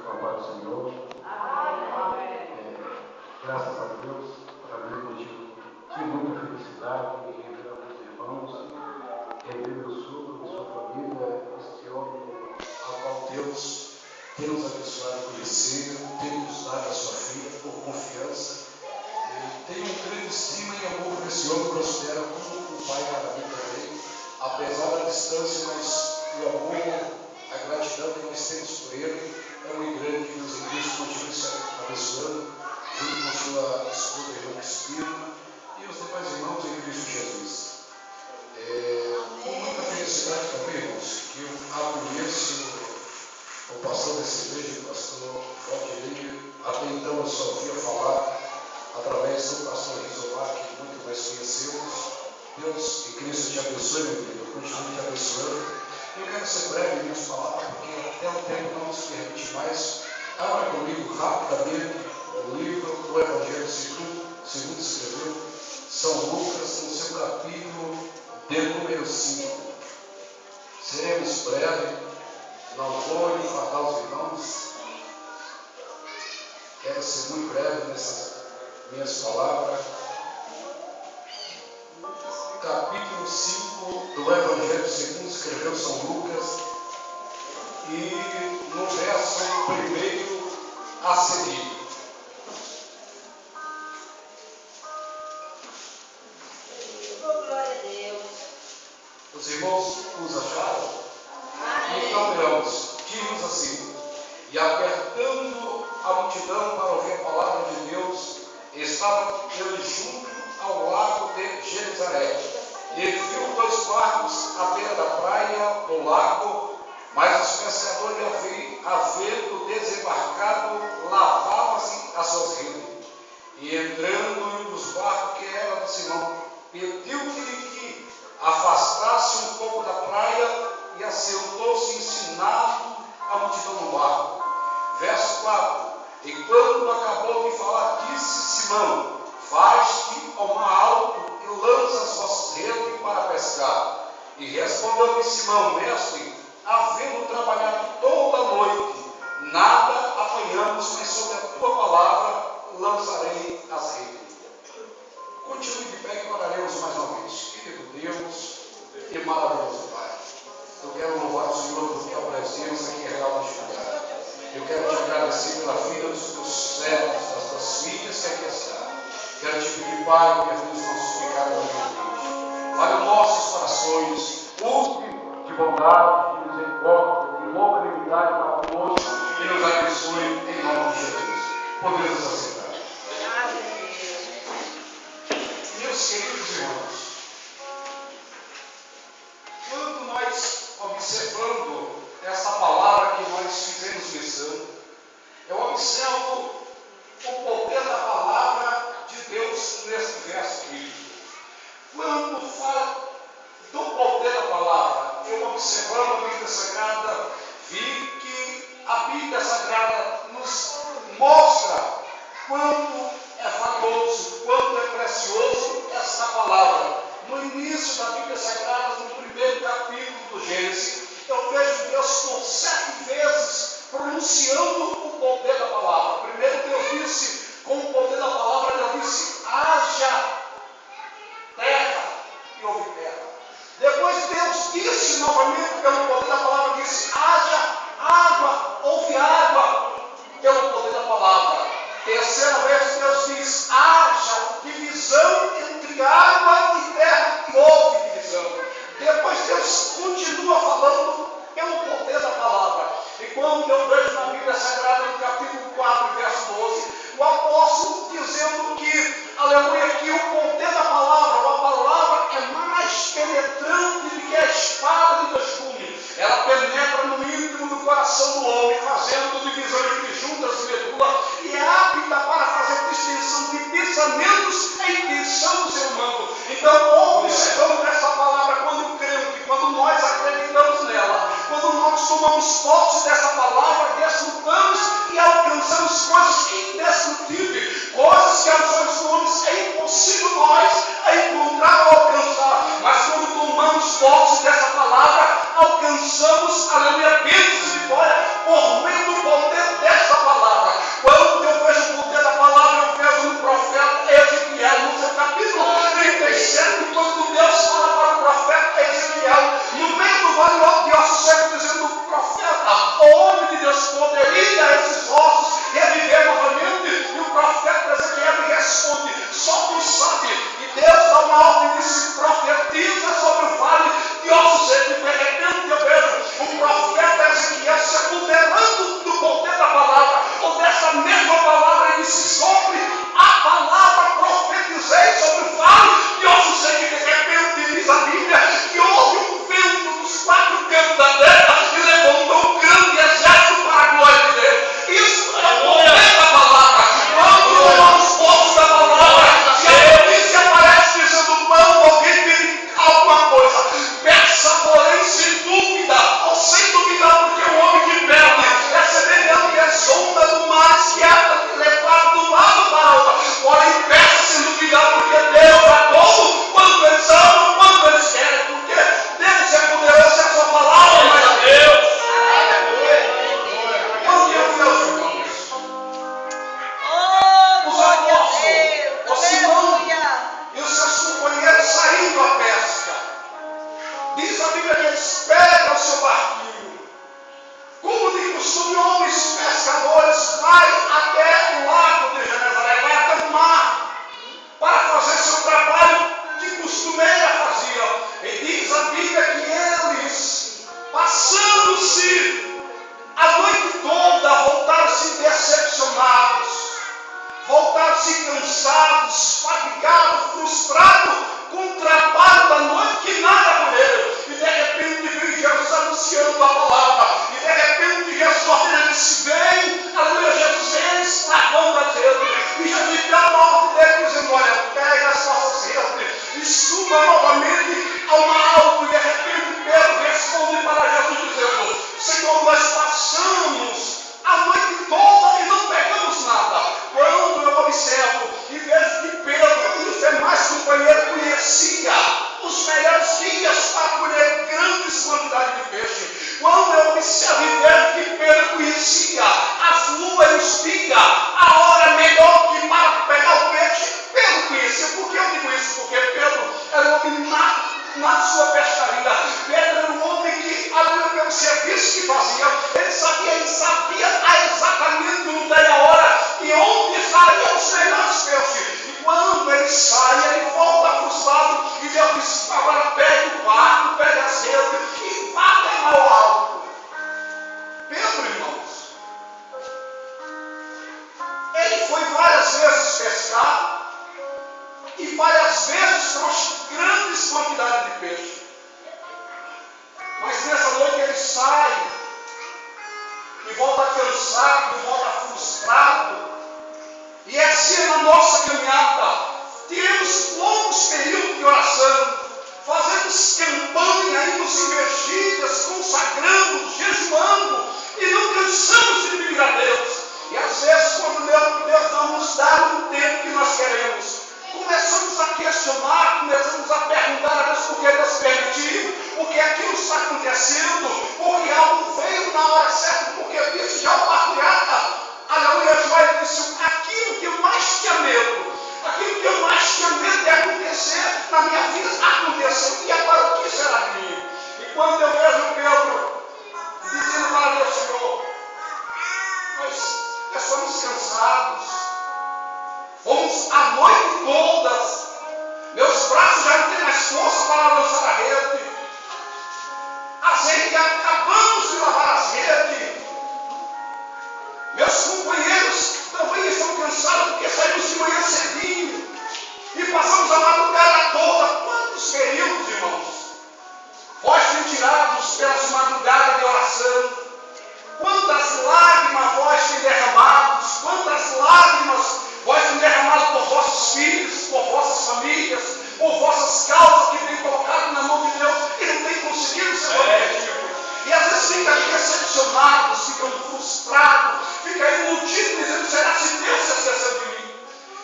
com a paz do Senhor. Graças a Deus, para mim, eu tive muita felicidade em rever alguns irmãos, rever meu sogro e sua família, este homem ao qual Deus tem nos abençoado a conhecer, tem nos dado a sua filha por confiança. Tenho um grande estima e amor por esse homem, considero como um pai para mim também, apesar da distância, mas o amor, a gratidão que nós temos por ele é muito grande. Que Deus em Cristo continue se abençoando, junto com sua esposa, irmã Cristina, e os demais irmãos em Cristo Jesus. Com muita felicidade também, irmãos, que eu aconheço o pastor dessa igreja, o pastor Valdir. Até então eu só ouvia falar através do pastor Rizomar, que muito mais conhecemos. Deus em Cristo te abençoe, meu querido, continue te abençoando. Eu quero ser breve em minhas palavras, porque até o tempo não nos permite mais. Abra comigo rapidamente o livro do Evangelho segundo escreveu São Lucas, no seu capítulo de número 5. Seremos breves, não vou enfadar os irmãos. Quero ser muito breve nessas minhas palavras. Capítulo 5 do Evangelho segundo escreveu São Lucas, e no verso 1 a seguir. Glória a Deus. Os irmãos os acharam? Então, irmãos, diz assim: e apertando a multidão para ouvir a palavra de Deus, estava ele junto ao lago de Genezaré, e viu 2 barcos à beira da praia do lago, mas os pescadores, havendo desembarcado, lavavam-se as suas redes. E entrando em um dos barcos, que era de Simão, pediu-lhe que afastasse um pouco da praia, e assentou-se ensinado a multidão no barco. Verso 4: e quando acabou de falar, disse Simão: faz-te ao mar alto e lança as vossas redes para pescar. E respondeu-lhe Simão: mestre, havendo trabalhado toda a noite, nada apanhamos, mas sobre a tua palavra lançarei as redes. Continue de pé e oraremos mais uma vez. Querido Deus e maravilhoso Pai, eu quero louvar o Senhor por tua presença que é real neste lugar. Eu quero te agradecer pela vida dos teus servos, das tuas filhas que aqui estão. Quero te pedir, Pai, que perdoe os nossos pecados hoje. Fale os nossos corações, use de bondade, de misericórdia, de longanimidade para conosco e nos abençoe em nome de Jesus. Podemos aceitar. Meus queridos irmãos, quando nós observando essa palavra que nós fizemos lição, eu observo o poder da palavra de Deus nesse verso aqui. Quando fala do poder da palavra, eu observando a Bíblia Sagrada, vi que a Bíblia Sagrada nos mostra quanto é valioso, quanto é precioso essa palavra. No início da Bíblia Sagrada, no primeiro capítulo do Gênesis, eu vejo Deus por 7 vezes pronunciando o poder da palavra. Primeiro Deus disse, com o poder da palavra, Deus disse: haja terra, e houve terra. Depois Deus disse novamente, pelo poder da palavra, disse: haja água, houve água, pelo poder da palavra. Terceira vez Deus diz: haja divisão entre água e terra, e houve divisão. Depois Deus continua falando pelo poder da palavra. E quando eu vejo na Bíblia Sagrada, no capítulo 4, verso 12, o apóstolo dizendo que, aleluia, que o poder da palavra, a palavra é mais penetrante do que a espada de 2 gumes. Ela penetra no íntimo do coração do homem, fazendo divisão entre juntas e medula, e é apta para fazer distinção de pensamentos e intenção do ser humano. Então, observando essa palavra, quando cremos e quando nós acreditamos nela, quando nós tomamos posse dessa palavra, desfrutamos e alcançamos coisas indestrutíveis, coisas que aos olhos do homem é impossível nós encontrar ou alcançar. Mas quando tomamos posse dessa palavra, alcançamos, aleluia, bênçãos e vitória por meio do poder dessa de Deus poderia esses ossos reviver novamente. E o profeta Ezequiel lhe responde: só tu sabe. E Deus dá uma ordem de se profetiza sobre o vale de ossos secos. De repente eu vejo o profeta Ezequiel se apoderando do poder da palavra, ou dessa mesma palavra. Ele se sobre a palavra, profetizei sobre o vale de ossos secos. De repente diz a Bíblia que houve um vento dos quatro cantos da terra e levantou um grande exército para a glória de Deus. Isso é o poder da palavra. Quando aos povos da palavra, se a notícia aparece dizendo pão, alguém pedir alguma coisa, peça, porém, sem dúvida, ou sem duvidar, porque o homem que perde é semelhante às ondas do mar que é levado de um lado para outro. Porém, peça sem duvidar, porque Deus é todo quando eles amam, quando eles querem, porque Deus é poderoso e a sua palavra, mas Deus. Quando eu vi os irmãos, os apóstolos, o Simão e os seus companheiros saindo à pesca, diz a Bíblia que eles pegam o seu barquinho. Como de costume, homens pescadores vai até o lago de Genezaré, vai até o mar, para fazer seu trabalho de costumeira faziam. E diz a Bíblia que eles, passando-se a noite toda, voltaram-se decepcionados, voltaram-se cansados, fatigados, frustrados com o trabalho da noite que nada morreram. E de repente veio Jesus anunciando a palavra. E de repente Jesus disse: vem, aleluia, Jesus vem, lavando as redes. E Jesus deu uma ordem dele, dizendo: olha, pega as nossas redes e suba novamente ao mar alto. E de repente Pedro responde para Jesus dizendo: Senhor, nós passamos a noite toda e não pegamos nada. Quando eu observo e vejo que Pedro e os demais companheiros conheciam os melhores dias para colher grandes quantidades de peixe. Quando eu observo e vejo que Pedro conhecia as luas e os dias, a hora melhor que para pegar o peixe, Pedro conhecia. Por que eu digo isso? Porque Pedro era um homem na sua pescaria. Pedro era um homem que, além pelo serviço que fazia, ele sabia exatamente o lugar e a hora e onde estariam os melhores peixes. E quando ele sai, ele volta frustrado e Deus diz: agora pegue o barco, pegue as redes e vá até ao alto. Pedro, irmãos, ele foi várias vezes pescar e várias vezes trouxe grandes quantidades de peixe. Mas nessa noite ele sai e volta cansado, e volta frustrado. E é assim na nossa caminhada. Temos longos períodos de oração, fazemos campanha, indo em vigílias, consagrando, jejuando, e não cansamos de pedir a Deus. E às vezes, quando Deus não nos dá o tempo que nós queremos, começamos a questionar, começamos a perguntar a Deus por que Deus permitiu, porque aquilo está acontecendo, porque algo veio na hora certa, porque disse já o patriarca, aleluia, Joel disse: aquilo que eu mais tinha medo, aquilo que eu mais tinha medo de acontecer na minha vida, aconteceu, e agora o que será de mim? E quando eu vejo Pedro dizendo para Deus: Senhor, nós estamos cansados, fomos a noite toda, meus braços já não têm mais força para lançar a rede, acabamos de lavar as redes, meus companheiros também estão cansados porque saímos de manhã cedinho e passamos a madrugada toda. Quantos períodos, irmãos, vós tem tirados pelas madrugadas de oração? Quantas lágrimas vós tem derramados? Quantas lágrimas vós tem derramado por vossos filhos, por vossas famílias, por vossas causas que tem colocado na mão de Deus e não tem conseguido ser objetivo? E às vezes ficam decepcionados, ficam frustrados, ficam iludidos, dizendo: será se Deus se esqueceu de mim?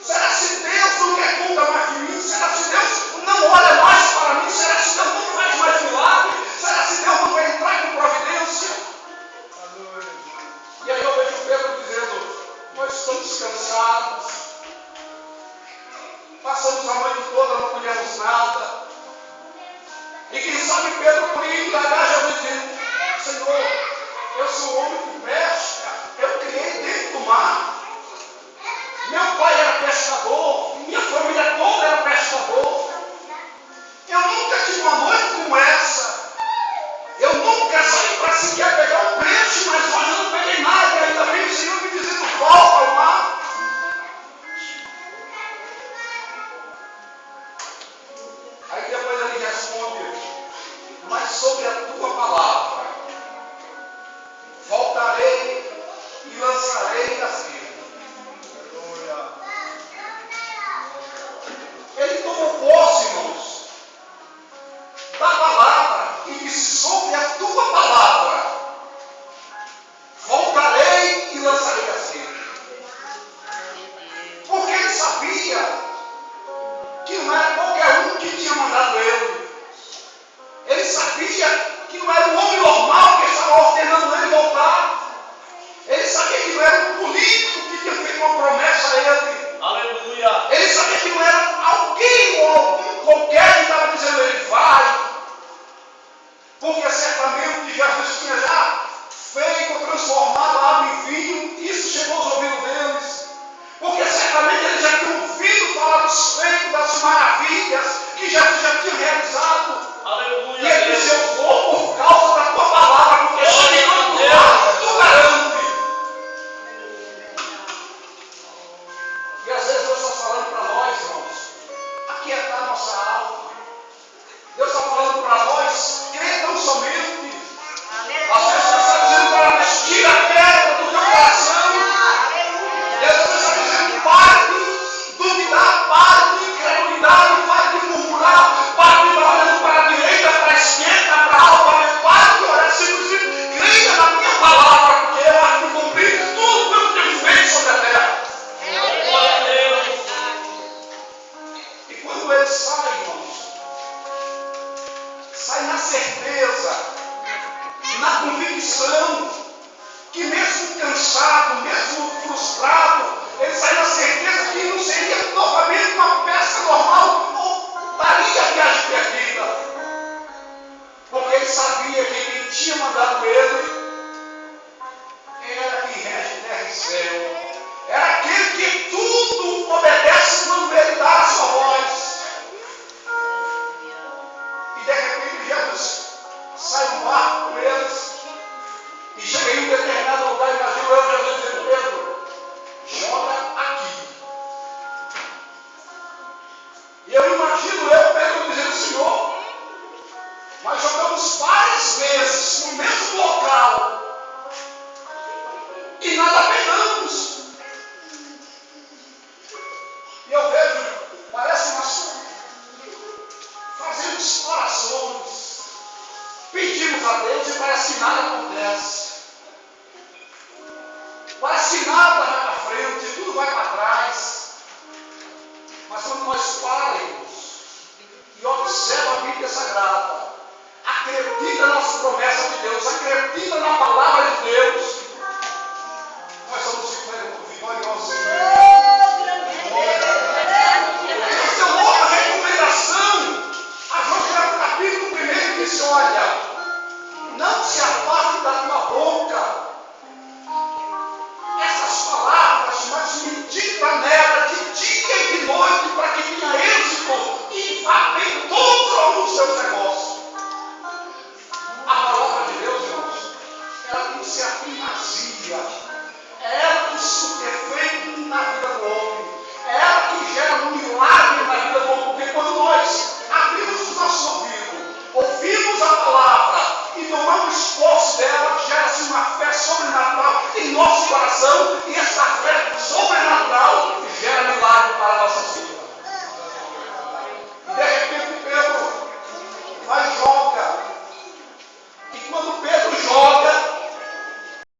Será se Deus não quer conta mais de mim? Será se Deus não olha mais para mim? Será se Deus não faz mais milagre? Será se Deus não vai entrar com providência? E aí eu vejo Pedro dizendo: nós estamos cansados, passamos a noite toda, não colhemos nada. E quem sabe Pedro por ir indagar, já dizendo: Senhor, eu sou um homem que pede. que Jesus já tinha realizado. E Aleluia, ele Deus. disse: eu vou por causa da tua palavra, porque chegando lá, tu garante. E às vezes Deus está falando para nós, irmãos, aquietar a nossa alma. Deus está falando para nós, crer tão somente. Às vezes Deus está dizendo para nós, tira a pedra do teu coração. Deus está dizendo, pare de duvidar, pare de incredulidade, pare de murmurar, pare de estar olhando para a direita, para a esquerda, para a alma, pare de orar, simplesmente creia na minha palavra, porque eu há de cumprir tudo que eu tenho feito sobre a terra. Glória a Deus. E quando ele sai, irmãos, sai na certeza, na convicção, que mesmo cansado, mesmo frustrado, ele sai na certeza que não seria novamente uma peça normal, ou daria a viagem perdida. Porque ele sabia que quem tinha mandado ele era quem rege terra e céu. Era aquele que tudo obedece quando ele dá a sua voz. E de repente Jesus sai no barco com eles e chega em um determinado lugar. Imagina eu, Jesus dizendo: Pedro, joga aqui. E eu imagino Pedro dizendo: Senhor, nós jogamos várias vezes no mesmo local e nada pegamos. E eu vejo, parece nós fazemos orações, pedimos a Deus e parece que nada acontece. Parece que nada vai para frente, tudo vai para trás. Mas quando nós paramos e observamos a Bíblia Sagrada, acredita nas promessas de Deus, acredita na palavra de Deus,